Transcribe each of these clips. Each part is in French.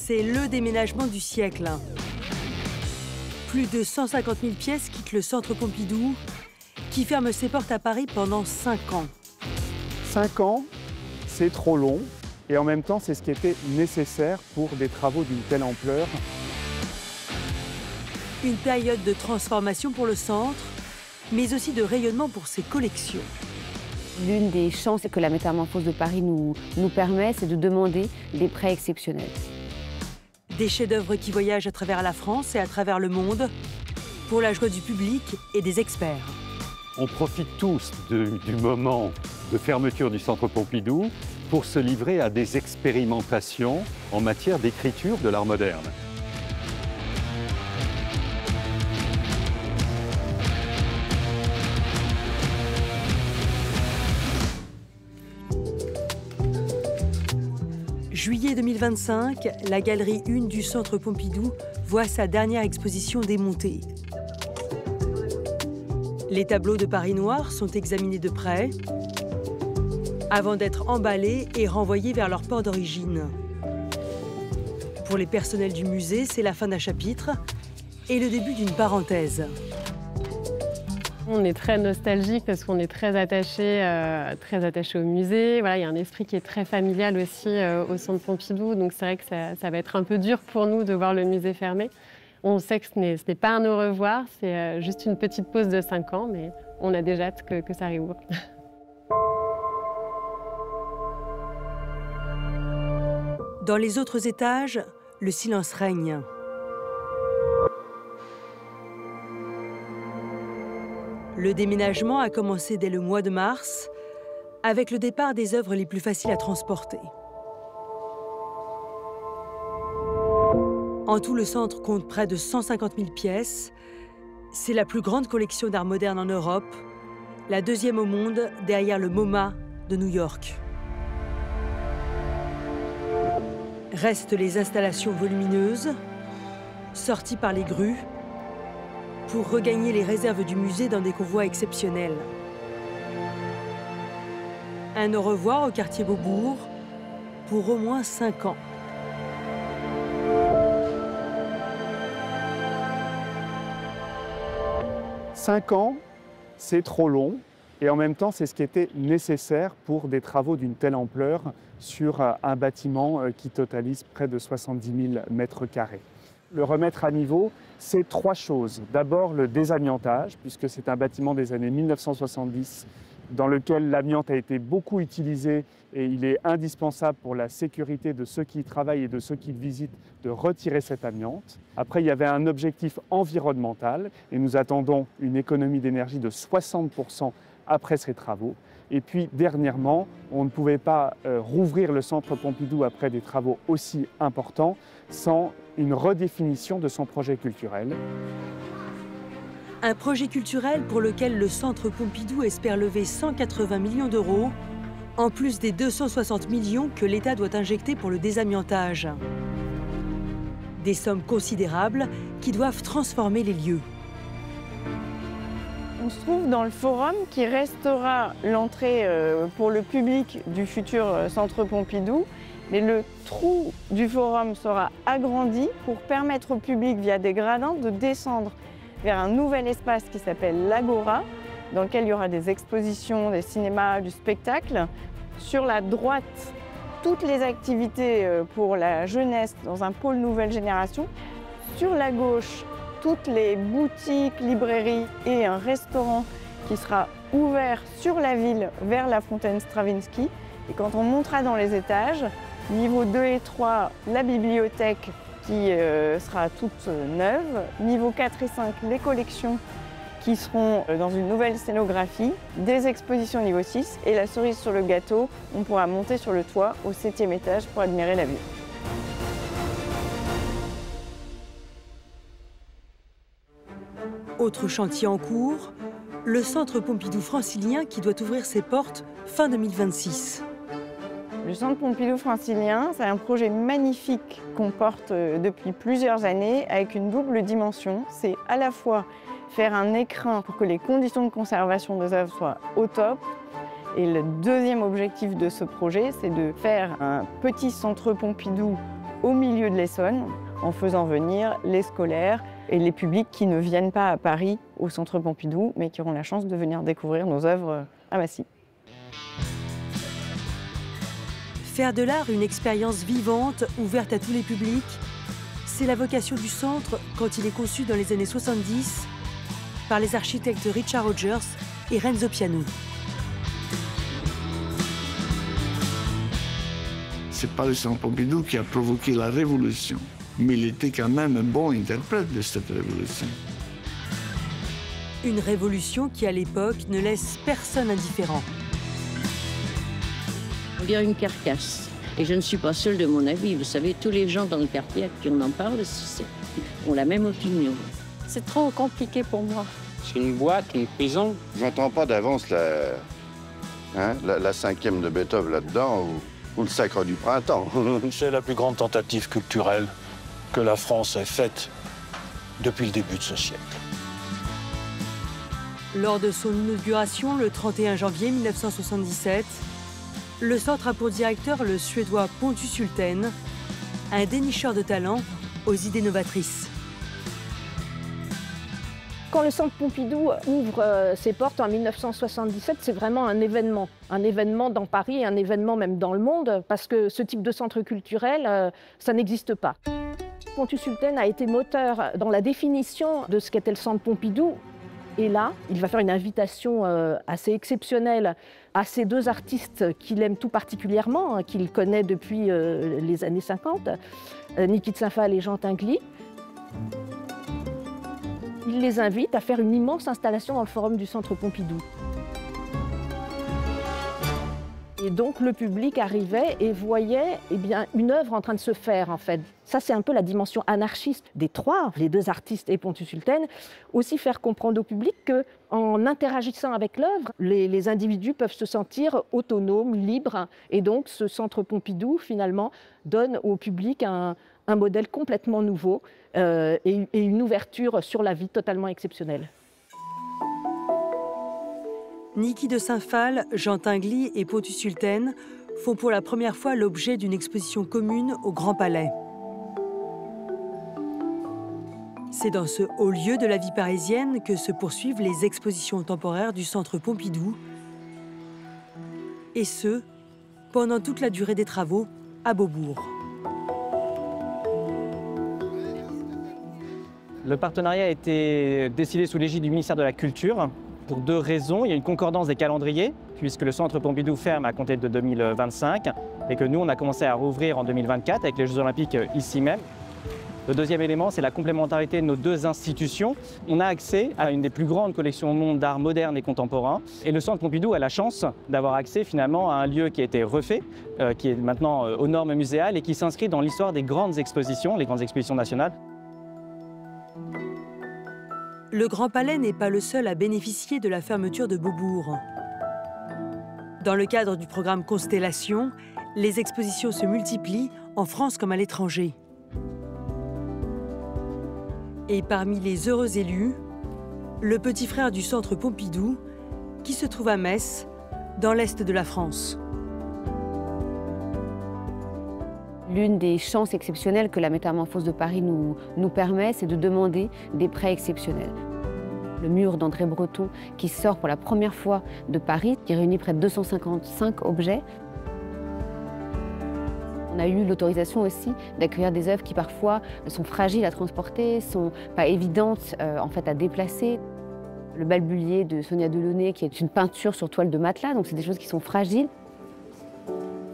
C'est le déménagement du siècle. Plus de 150 000 pièces quittent le centre Pompidou, qui ferme ses portes à Paris pendant 5 ans. 5 ans, c'est trop long, et en même temps, c'est ce qui était nécessaire pour des travaux d'une telle ampleur. Une période de transformation pour le centre, mais aussi de rayonnement pour ses collections. L'une des chances que la métamorphose de Paris nous permet, c'est de demander des prêts exceptionnels. Des chefs-d'œuvre qui voyagent à travers la France et à travers le monde, pour la joie du public et des experts. On profite tous du moment de fermeture du centre Pompidou pour se livrer à des expérimentations en matière d'écriture de l'art moderne. Juillet 2025, la galerie 1 du centre Pompidou voit sa dernière exposition démontée. Les tableaux de Paris Noir sont examinés de près avant d'être emballés et renvoyés vers leur port d'origine. Pour les personnels du musée, c'est la fin d'un chapitre et le début d'une parenthèse. On est très nostalgique parce qu'on est très attaché au musée. Voilà, il y a un esprit qui est très familial aussi au centre Pompidou. Donc c'est vrai que ça va être un peu dur pour nous de voir le musée fermé. On sait que ce n'est pas un au revoir, c'est juste une petite pause de 5 ans, mais on a déjà hâte que ça réouvre. Dans les autres étages, le silence règne. Le déménagement a commencé dès le mois de mars, avec le départ des œuvres les plus faciles à transporter. En tout, le centre compte près de 150 000 pièces. C'est la plus grande collection d'art moderne en Europe, la deuxième au monde derrière le MoMA de New York. Restent les installations volumineuses, sorties par les grues, pour regagner les réserves du musée dans des convois exceptionnels. Un au revoir au quartier Beaubourg pour au moins 5 ans. « 5 ans, c'est trop long, et en même temps, c'est ce qui était nécessaire pour des travaux d'une telle ampleur sur un bâtiment qui totalise près de 70 000 mètres carrés. Le remettre à niveau, c'est 3 choses. D'abord, le désamiantage, puisque c'est un bâtiment des années 1970 dans lequel l'amiante a été beaucoup utilisé et il est indispensable pour la sécurité de ceux qui y travaillent et de ceux qui le visitent de retirer cette amiante. Après, il y avait un objectif environnemental et nous attendons une économie d'énergie de 60% après ces travaux. Et puis, dernièrement, on ne pouvait pas rouvrir le centre Pompidou après des travaux aussi importants sans une redéfinition de son projet culturel. Un projet culturel pour lequel le centre Pompidou espère lever 180 millions d'euros, en plus des 260 millions que l'État doit injecter pour le désamiantage. Des sommes considérables qui doivent transformer les lieux. On se trouve dans le forum qui restera l'entrée pour le public du futur centre Pompidou. Mais le trou du forum sera agrandi pour permettre au public, via des gradins, de descendre vers un nouvel espace qui s'appelle l'Agora, dans lequel il y aura des expositions, des cinémas, du spectacle. Sur la droite, toutes les activités pour la jeunesse dans un pôle nouvelle génération. Sur la gauche, toutes les boutiques, librairies et un restaurant qui sera ouvert sur la ville vers la fontaine Stravinsky. Et quand on montera dans les étages, niveau 2 et 3, la bibliothèque qui sera toute neuve. Niveau 4 et 5, les collections qui seront dans une nouvelle scénographie, des expositions niveau 6 et la cerise sur le gâteau, on pourra monter sur le toit au 7e étage pour admirer la vue. Autre chantier en cours, le centre Pompidou francilien qui doit ouvrir ses portes fin 2026. Le centre Pompidou francilien, c'est un projet magnifique qu'on porte depuis plusieurs années avec une double dimension. C'est à la fois faire un écrin pour que les conditions de conservation des œuvres soient au top. Et le deuxième objectif de ce projet, c'est de faire un petit centre Pompidou au milieu de l'Essonne en faisant venir les scolaires et les publics qui ne viennent pas à Paris au Centre Pompidou, mais qui auront la chance de venir découvrir nos œuvres à Massy. Faire de l'art une expérience vivante, ouverte à tous les publics, c'est la vocation du centre quand il est conçu dans les années 70 par les architectes Richard Rogers et Renzo Piano. Ce n'est pas le Centre Pompidou qui a provoqué la révolution, mais il était quand même un bon interprète de cette révolution. Une révolution qui, à l'époque, ne laisse personne indifférent. On dirait une carcasse. Et je ne suis pas seule de mon avis. Vous savez, tous les gens dans le quartier à qui on en parle ont la même opinion. C'est trop compliqué pour moi. C'est une boîte, une prison. J'entends pas d'avance la cinquième de Beethoven là-dedans ou le Sacre du Printemps. C'est la plus grande tentative culturelle que la France ait faite depuis le début de ce siècle. Lors de son inauguration le 31 janvier 1977, le centre a pour directeur le Suédois Pontus Hultén, un dénicheur de talent aux idées novatrices. Quand le Centre Pompidou ouvre ses portes en 1977, c'est vraiment un événement dans Paris et un événement même dans le monde, parce que ce type de centre culturel, ça n'existe pas. Pontus Hultén a été moteur dans la définition de ce qu'était le Centre Pompidou. Et là, il va faire une invitation assez exceptionnelle à ces deux artistes qu'il aime tout particulièrement, qu'il connaît depuis les années 50, Niki de Saint-Phalle et Jean Tinguely. Il les invite à faire une immense installation dans le forum du Centre Pompidou. Et donc le public arrivait et voyait une œuvre en train de se faire en fait. Ça c'est un peu la dimension anarchiste des trois, les deux artistes et Pontus Hultén, aussi faire comprendre au public qu'en interagissant avec l'œuvre, les individus peuvent se sentir autonomes, libres. Et donc ce Centre Pompidou finalement donne au public un modèle complètement nouveau et une ouverture sur la vie totalement exceptionnelle. Niki de Saint-Phalle, Jean Tinguely et Pontus Hultén font pour la première fois l'objet d'une exposition commune au Grand Palais. C'est dans ce haut lieu de la vie parisienne que se poursuivent les expositions temporaires du Centre Pompidou, et ce, pendant toute la durée des travaux à Beaubourg. Le partenariat a été décidé sous l'égide du ministère de la Culture pour deux raisons. Il y a une concordance des calendriers, puisque le Centre Pompidou ferme à compter de 2025 et que nous, on a commencé à rouvrir en 2024 avec les Jeux Olympiques ici même. Le deuxième élément, c'est la complémentarité de nos deux institutions. On a accès à une des plus grandes collections au monde d'art moderne et contemporain. Et le Centre Pompidou a la chance d'avoir accès finalement à un lieu qui a été refait, qui est maintenant aux normes muséales et qui s'inscrit dans l'histoire des grandes expositions, les grandes expositions nationales. Le Grand Palais n'est pas le seul à bénéficier de la fermeture de Beaubourg. Dans le cadre du programme Constellation, les expositions se multiplient en France comme à l'étranger. Et parmi les heureux élus, le petit frère du Centre Pompidou, qui se trouve à Metz, dans l'Est de la France. L'une des chances exceptionnelles que la métamorphose de Paris nous permet, c'est de demander des prêts exceptionnels. Le mur d'André Breton, qui sort pour la première fois de Paris, qui réunit près de 255 objets. On a eu l'autorisation aussi d'accueillir des œuvres qui parfois sont fragiles à transporter, sont pas évidentes en fait à déplacer. Le Balbulier de Sonia Delaunay, qui est une peinture sur toile de matelas, donc c'est des choses qui sont fragiles.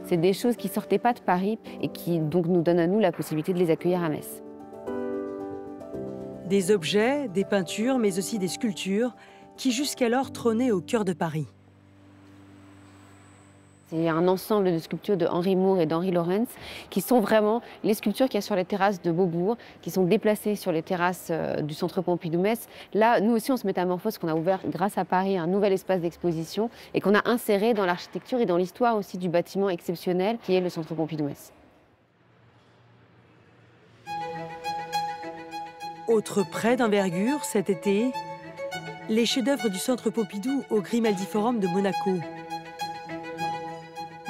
C'est des choses qui ne sortaient pas de Paris et qui donc nous donnent à nous la possibilité de les accueillir à Metz. Des objets, des peintures, mais aussi des sculptures qui jusqu'alors trônaient au cœur de Paris. C'est un ensemble de sculptures de Henri Moore et d'Henri Lawrence qui sont vraiment les sculptures qu'il y a sur les terrasses de Beaubourg, qui sont déplacées sur les terrasses du Centre Pompidou-Metz. Là, nous aussi, on se métamorphose, qu'on a ouvert grâce à Paris un nouvel espace d'exposition et qu'on a inséré dans l'architecture et dans l'histoire aussi du bâtiment exceptionnel qui est le Centre Pompidou-Metz. Autre prêt d'envergure cet été, les chefs-d'œuvre du Centre Pompidou au Grimaldi Forum de Monaco.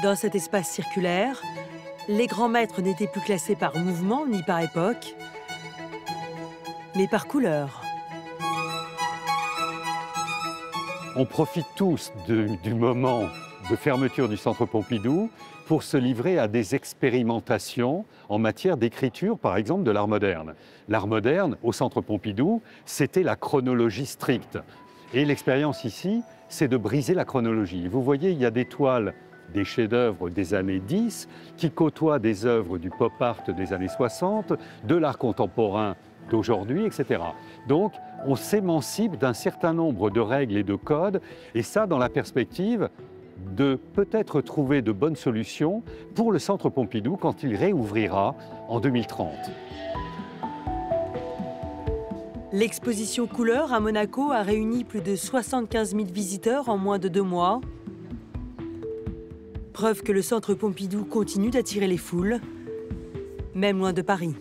Dans cet espace circulaire, Les grands maîtres n'étaient plus classés par mouvement ni par époque, mais par couleur. On profite tous du moment de fermeture du Centre Pompidou pour se livrer à des expérimentations en matière d'écriture, par exemple de l'art moderne. L'art moderne, au Centre Pompidou, c'était la chronologie stricte. Et l'expérience ici, c'est de briser la chronologie. Vous voyez, il y a des toiles, des chefs-d'œuvre des années 10 qui côtoient des œuvres du pop art des années 60, de l'art contemporain d'aujourd'hui, etc. Donc, on s'émancipe d'un certain nombre de règles et de codes, et ça dans la perspective de peut-être trouver de bonnes solutions pour le Centre Pompidou quand il réouvrira en 2030. L'exposition Couleurs à Monaco a réuni plus de 75 000 visiteurs en moins de 2 mois. Preuve que le Centre Pompidou continue d'attirer les foules, même loin de Paris.